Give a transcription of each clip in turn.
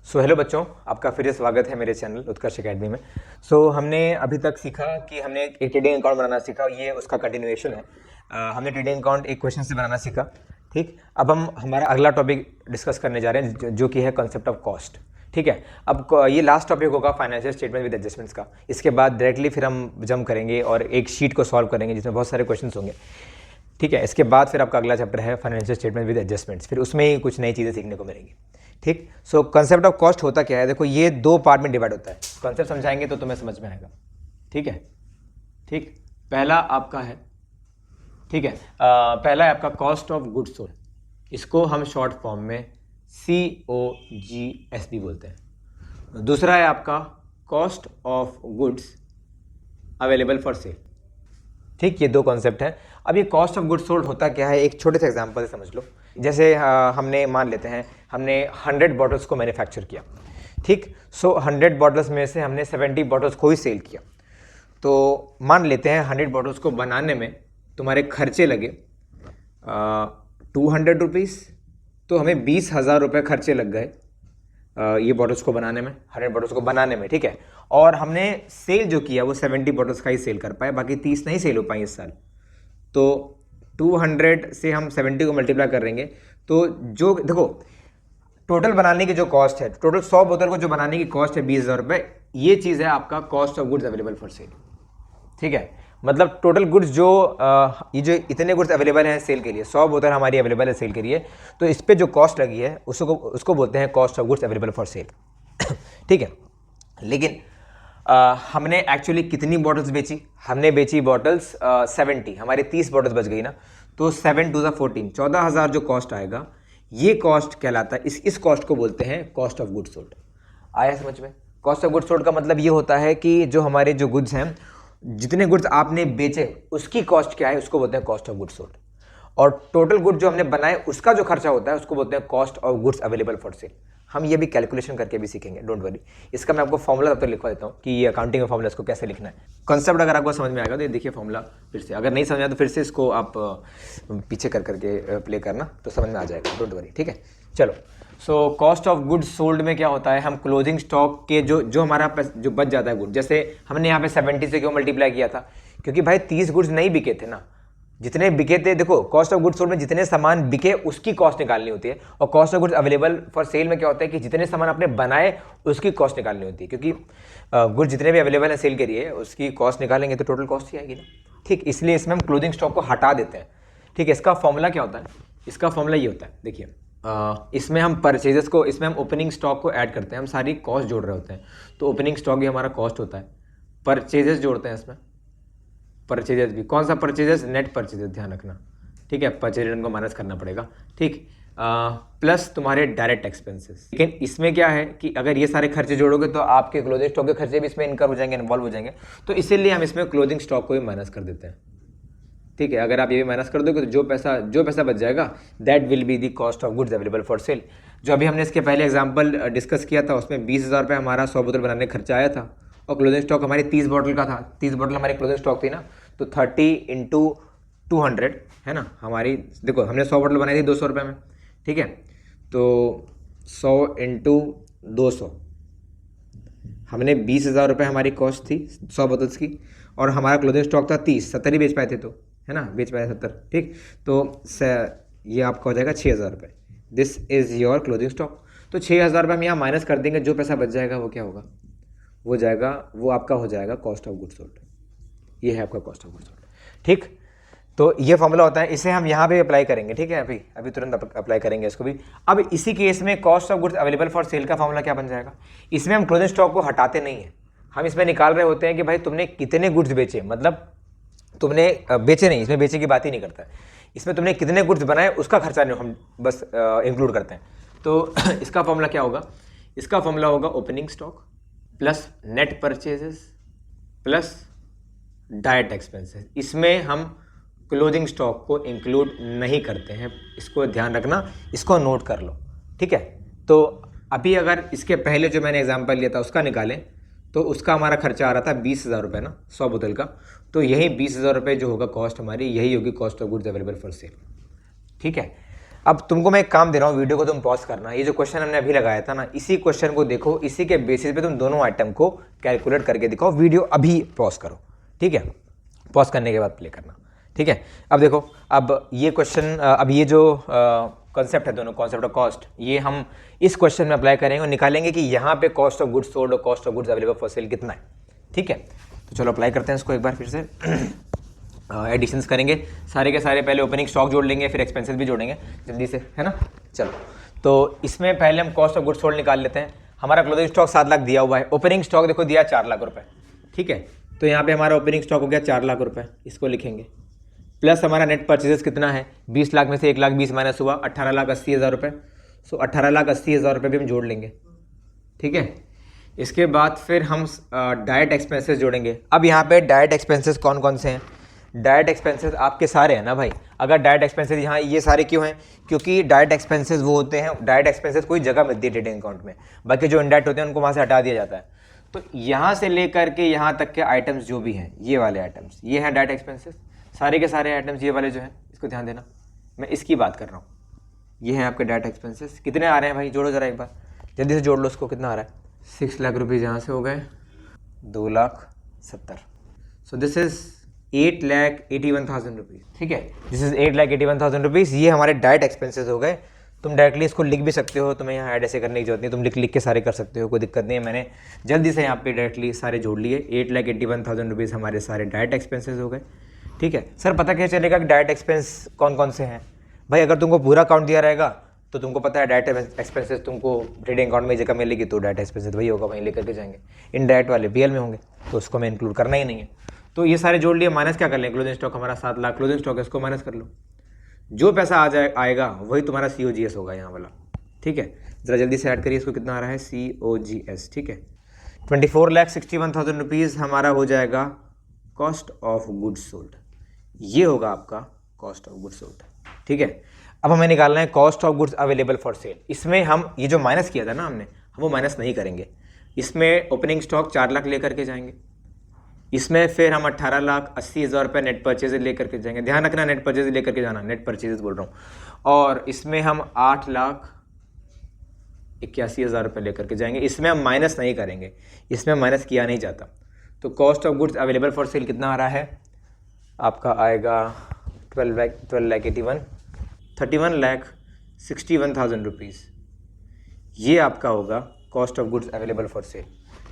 Hello बच्चों, आपका फिर से स्वागत है मेरे चैनल उत्कर्ष एकेडमी में। हमने अभी तक सीखा कि हमने एक ट्रेडिंग अकाउंट बनाना सीखा, ये उसका कंटिन्यूएशन है। हमने ट्रेडिंग अकाउंट एक क्वेश्चन से बनाना सीखा। ठीक, अब हम हमारा अगला टॉपिक डिस्कस करने जा रहे हैं जो कि है कॉन्सेप्ट ऑफ कॉस्ट। ठीक है, अब ये लास्ट टॉपिक होगा फाइनेंशियल स्टेटमेंट विद एडजस्टमेंट्स का। इसके बाद डायरेक्टली फिर हम जंप करेंगे और एक शीट को सॉल्व करेंगे जिसमें बहुत सारे क्वेश्चन होंगे। ठीक है, इसके बाद फिर आपका अगला चैप्टर है फाइनेंशियल स्टेटमेंट विद एडजस्टमेंट्स, फिर उसमें ही कुछ नई चीज़ें सीखने को मिलेंगी। ठीक, कंसेप्ट ऑफ कॉस्ट होता क्या है, देखो ये दो पार्ट में डिवाइड होता है। कॉन्सेप्ट समझाएंगे तो तुम्हें समझ में आएगा। ठीक है, ठीक, पहला आपका है, ठीक है, पहला है आपका कॉस्ट ऑफ गुड्स सोल्ड, इसको हम शॉर्ट फॉर्म में COGS भी बोलते हैं। दूसरा है आपका cost of goods available for sale. ठीक, ये दो कॉन्सेप्ट हैं। अब ये कॉस्ट ऑफ गुड्स सोल्ड होता क्या है, एक छोटे से एग्जांपल से समझ लो। जैसे हमने मान लेते हैं हमने 100 बॉटल्स को मैन्युफैक्चर किया। ठीक, 100 बॉटल्स में से हमने 70 बॉटल्स को ही सेल किया। तो मान लेते हैं 100 बॉटल्स को बनाने में तुम्हारे खर्चे लगे 200 रुपीज़, तो हमें 20,000 रुपये खर्चे लग गए ये बॉटल्स को बनाने में, 100 बॉटल्स को बनाने में। ठीक है, और हमने सेल जो किया वो 70 बॉटल्स का ही सेल कर पाए, बाकी 30 नहीं सेल हो पाई इस साल। तो 200 से हम 70 को मल्टीप्लाई करेंगे तो जो देखो टोटल बनाने की जो कॉस्ट है, टोटल 100 बोतल को जो बनाने की कॉस्ट है 20,000 रुपये, ये चीज़ है आपका cost of goods available for sale. ठीक है, मतलब टोटल गुड्स जो ये जो इतने गुड्स अवेलेबल हैं सेल के लिए, 100 बोतल हमारी अवेलेबल है सेल के लिए, तो इस पर जो कॉस्ट लगी है उसको बोलते हैं cost of goods available for sale. ठीक है, लेकिन हमने एक्चुअली कितनी बॉटल्स बेची, हमने बेची बॉटल्स 70, हमारी 30 बॉटल्स बच गई ना, तो 7 2 14, 14,000 जो कॉस्ट आएगा, ये कॉस्ट कहलाता है, इस कॉस्ट को बोलते हैं कॉस्ट ऑफ गुड्स सोल्ड। आया समझ में? कॉस्ट ऑफ गुड्स सोल्ड का मतलब ये होता है कि जो हमारे जो गुड्स हैं, जितने गुड्स आपने बेचे उसकी कॉस्ट क्या है, उसको बोलते हैं कॉस्ट ऑफ गुड्स सोल्ड। और टोटल गुड जो हमने बनाए उसका जो खर्चा होता है उसको बोलते हैं cost of goods available for sale. हम ये भी कैलकुलेशन करके भी सीखेंगे, डोंट वरी। इसका मैं आपको फॉर्मूला तब तक लिखवा देता हूँ कि ये अकाउंटिंग में फॉर्मूला इसको कैसे लिखना है। कॉन्सेप्ट अगर आपको समझ में आएगा तो ये देखिए फॉर्मूला फिर से, अगर नहीं समझ आया तो फिर से इसको आप पीछे कर करके प्ले करना तो समझ में आ जाएगा, डोंट वरी। ठीक है, चलो। कॉस्ट ऑफ गुड्स सोल्ड में क्या होता है, हम क्लोजिंग स्टॉक के जो हमारा जो बच जाता है गुड, जैसे हमने यहाँ पे 70 से क्यों मल्टीप्लाई किया था, क्योंकि भाई 30 गुड्स नहीं बिके थे ना, जितने बिके थे। देखो कॉस्ट ऑफ गुड्स सोल्ड में जितने सामान बिके उसकी कॉस्ट निकालनी होती है, और cost of goods available for sale में क्या होता है कि जितने सामान आपने बनाए उसकी कॉस्ट निकालनी होती है, क्योंकि गुड्स जितने भी अवेलेबल है सेल के लिए उसकी कॉस्ट निकालेंगे तो टोटल कॉस्ट ही आएगी ना। ठीक, इसलिए इसमें हम क्लोजिंग स्टॉक को हटा देते हैं। ठीक है, इसका फॉर्मूला क्या होता है, इसका फॉर्मूला ये होता है, देखिए इसमें हम परचेजेस को, इसमें हम ओपनिंग स्टॉक को ऐड करते हैं, हम सारी कॉस्ट जोड़ रहे होते हैं, तो ओपनिंग स्टॉक भी हमारा कॉस्ट होता है, परचेजेस जोड़ते हैं इसमें, परचेजेस भी, कौन सा परचेजेस, नेट परचेजेस, ध्यान रखना। ठीक है, परचेज रिटर्न को माइनस करना पड़ेगा। ठीक, प्लस तुम्हारे डायरेक्ट एक्सपेंसेस। लेकिन इसमें क्या है कि अगर ये सारे खर्चे जोड़ोगे तो आपके क्लोजिंग स्टॉक के खर्चे भी इसमें इनकर हो जाएंगे, इन्वॉल्व हो जाएंगे, तो इसीलिए हम इसमें क्लोजिंग स्टॉक को भी माइनस कर देते हैं। ठीक है, अगर आप ये भी माइनस कर दोगे तो जो पैसा बच जाएगा that will be the cost of goods available for sale. जो अभी हमने इसके पहले एग्जाम्पल डिस्कस किया था उसमें 20,000 रुपये हमारा 100 बोतल बनाने का खर्चा आया था, और क्लोजिंग स्टॉक हमारी 30 बॉटल का था, 30 बॉटल हमारी क्लोजिंग स्टॉक थी ना, तो 30 इंटू 200 है ना हमारी। देखो हमने 100 बॉटल बनाई थी 200 रुपये में। ठीक है, तो 100 इंटू 200, हमने 20,000 रुपये हमारी कॉस्ट थी 100 बोतल्स की, और हमारा क्लोजिंग स्टॉक था 30, 70 ही बेच पाए थे, तो है ना, बेच पाए 70। ठीक, तो ये आपका हो जाएगा 6,000 रुपये, this is your closing stock. तो 6,000 रुपये हम यहाँ माइनस कर देंगे, जो पैसा बच जाएगा वो क्या होगा, वो आपका हो जाएगा कॉस्ट ऑफ गुड्स सोल्ड। ये है आपका कॉस्ट ऑफ गुड्स सोल्ड। ठीक, तो ये फॉर्मूला होता है, इसे हम यहाँ पे अप्लाई करेंगे। ठीक है, अभी तुरंत अप्लाई करेंगे इसको भी। अब इसी केस में cost of goods available for sale का फॉर्मूला क्या बन जाएगा, इसमें हम क्लोजिंग स्टॉक को हटाते नहीं हैं, हम इसमें निकाल रहे होते हैं कि भाई तुमने कितने गुड्स बेचे, मतलब तुमने बेचे नहीं, इसमें बेचे की बात ही नहीं करता है, इसमें तुमने कितने गुड्स बनाए उसका खर्चा नहीं, हम बस इंक्लूड करते हैं। तो इसका फॉर्मूला क्या होगा, इसका फॉर्मूला होगा opening stock plus net purchases plus direct expenses. इसमें हम क्लोजिंग स्टॉक को इंक्लूड नहीं करते हैं, इसको ध्यान रखना, इसको नोट कर लो। ठीक है, तो अभी अगर इसके पहले जो मैंने एग्जांपल लिया था उसका निकालें तो उसका हमारा खर्चा आ रहा था 20,000 रुपये ना 100 बोतल का, तो यही 20,000 रुपये जो होगा कॉस्ट हमारी, यही होगी cost of goods available for sale. ठीक है, अब तुमको मैं एक काम दे रहा हूँ, वीडियो को तुम पॉज करना, ये जो क्वेश्चन हमने अभी लगाया था ना, इसी क्वेश्चन को देखो, इसी के बेसिस पे तुम दोनों आइटम को कैलकुलेट करके दिखाओ। वीडियो अभी पॉज करो, ठीक है, पॉज करने के बाद प्ले करना, ठीक है। अब देखो, अब ये क्वेश्चन, अब ये जो कॉन्सेप्ट है, दोनों कॉन्सेप्ट ऑफ कॉस्ट, ये हम इस क्वेश्चन में अप्लाई करेंगे और निकालेंगे कि यहाँ पे कॉस्ट ऑफ गुड्स सोल्ड और cost of goods available for sale कितना है, ठीक है। तो चलो अप्लाई करते हैं इसको एक बार फिर से। एडिशंस करेंगे सारे के सारे, पहले ओपनिंग स्टॉक जोड़ लेंगे, फिर एक्सपेंसेस भी जोड़ेंगे जल्दी से, है ना। चलो, तो इसमें पहले हम कॉस्ट ऑफ गुड्स सोल्ड निकाल लेते हैं। हमारा क्लोजिंग स्टॉक 7 लाख दिया हुआ है, ओपनिंग स्टॉक देखो दिया 4 लाख रुपए, ठीक है। तो यहाँ पे हमारा ओपनिंग स्टॉक हो गया 4 लाख रुपए, इसको लिखेंगे। प्लस हमारा नेट परचेजेस कितना है, 20 लाख में से 1 लाख 20 माइनस हुआ 18,80,000 रुपये। सो 18,80,000 रुपये भी हम जोड़ लेंगे, ठीक है। इसके बाद फिर हम डायरेक्ट एक्सपेंसेस जोड़ेंगे। अब यहाँ पे डायरेक्ट एक्सपेंसेस कौन कौन से हैं? डायरेक्ट एक्सपेंसेस आपके सारे हैं ना भाई। अगर डायरेक्ट एक्सपेंसेस यहाँ ये सारे क्यों हैं? क्योंकि डायरेक्ट एक्सपेंसेस वो होते हैं, डायरेक्ट एक्सपेंसेस कोई जगह मिलती है ट्रेडिंग अकाउंट में, बाकी जो इनडायरेक्ट होते हैं उनको वहाँ से हटा दिया जाता है। तो यहाँ से लेकर के यहाँ तक के आइटम्स जो भी हैं, ये वाले आइटम्स, ये हैं डायरेक्ट एक्सपेंसेस, सारे के सारे आइटम्स ये वाले जो हैं, इसको ध्यान देना, मैं इसकी बात कर रहा हूँ। ये हैं आपके डायरेक्ट एक्सपेंसेस। कितने आ रहे हैं भाई, जोड़ो जरा एक बार, जल्दी से जोड़ लो उसको, कितना आ रहा है? 6 लाख रुपीज़ यहाँ से हो गए 2,70,000। सो दिस इज़ 8,81,000 रुपीज़, ठीक है। This is 8,81,000 rupees. ये हमारे डायरेक्ट एक्सपेंसेस हो गए। तुम डायरेक्टली इसको लिख भी सकते हो, तुम्हें यहाँ ऐड ऐसे करने की जरूरत नहीं, तुम लिख के सारे कर सकते हो, कोई दिक्कत नहीं है। मैंने जल्दी से यहाँ पे डायरेक्टली सारे जोड़ लिए। 8,81,000 रुपीज़ हमारे सारे डायरेक्ट एक्सपेंसेस हो गए, ठीक है। सर पता क्या चलेगा कि डायरेक्ट एक्सपेंस कौन कौन से हैं? भाई अगर तुमको पूरा अकाउंट दिया रहेगा तो तुमको पता है डायरेक्ट एक्सपेंसेस तुमको ट्रेडिंग अकाउंट में जगह मिलेगी, तो डायरेक्ट एक्सपेंसेस वही होगा, वहीं लेकर के जाएंगे। इनडायरेक्ट वाले बीएल में होंगे, तो उसको मैं इंक्लूड करना ही नहीं है। तो ये सारे जोड़ लिए, माइनस क्या कर लें? क्लोजिंग स्टॉक हमारा 7 लाख क्लोजिंग स्टॉक है, इसको माइनस कर लो। जो पैसा आएगा वही तुम्हारा COGS होगा यहाँ वाला, ठीक है। ज़रा जल्दी से ऐड करिए इसको, कितना आ रहा है? COGS, ठीक है। 24,61,000 रुपीज़ हमारा हो जाएगा कॉस्ट ऑफ गुड्स सोल्ड। ये होगा आपका कॉस्ट ऑफ गुड्स सोल्ड, ठीक है। अब हमें निकालना है cost of goods available for sale. इसमें हम ये जो माइनस किया था ना हमने, हम वो माइनस नहीं करेंगे। इसमें ओपनिंग स्टॉक 4 लाख लेकर के जाएंगे, इसमें फिर हम 18,80,000 रुपये नेट परचेज लेकर के जाएंगे। ध्यान रखना, नेट परचेज लेकर के जाना, नेट परचेज बोल रहा हूँ। और इसमें हम 8,81,000 रुपये लेकर के जाएंगे। इसमें हम माइनस नहीं करेंगे, इसमें माइनस किया नहीं जाता। तो cost of goods available for sale कितना आ रहा है आपका? आएगा 31,61,000 रुपीज़। ये आपका होगा cost of goods available for sale,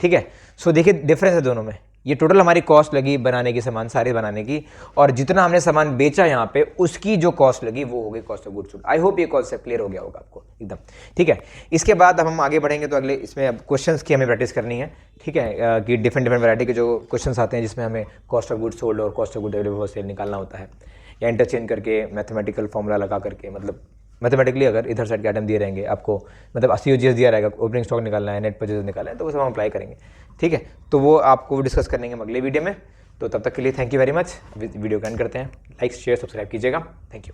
ठीक है। सो देखिए डिफरेंस है दोनों में। ये टोटल हमारी कॉस्ट लगी बनाने की, सामान सारे बनाने की, और जितना हमने सामान बेचा यहाँ पे उसकी जो कॉस्ट लगी वो हो गई cost of goods sold. I hope ये कॉन्सेप्ट क्लियर हो गया होगा आपको एकदम, ठीक है। इसके बाद अब हम आगे बढ़ेंगे, तो अगले इसमें अब क्वेश्चंस की हमें प्रैक्टिस करनी है, ठीक है, कि डिफरेंट वैरायटी के जो क्वेश्चंस आते हैं जिसमें हमें कॉस्ट ऑफ गुड्स सोल्ड और cost of goods available for sale निकालना होता है, या इंटरचेंज करके मैथमेटिकल फॉर्मूला लगा करके, मतलब मैथमेटिकली अगर इधर साइड के आइटम दिए रहेंगे आपको, मतलब COGS दिया रहेगा, ओपनिंग स्टॉक निकालना है, नेट परचेज निकालना है, तो वो सब हम अप्लाई करेंगे, ठीक है। तो वो आपको डिस्कस करेंगे हम अगले वीडियो में। तो तब तक के लिए thank you very much. Video को एंड करते हैं। लाइक शेयर सब्सक्राइब कीजिएगा। Thank you.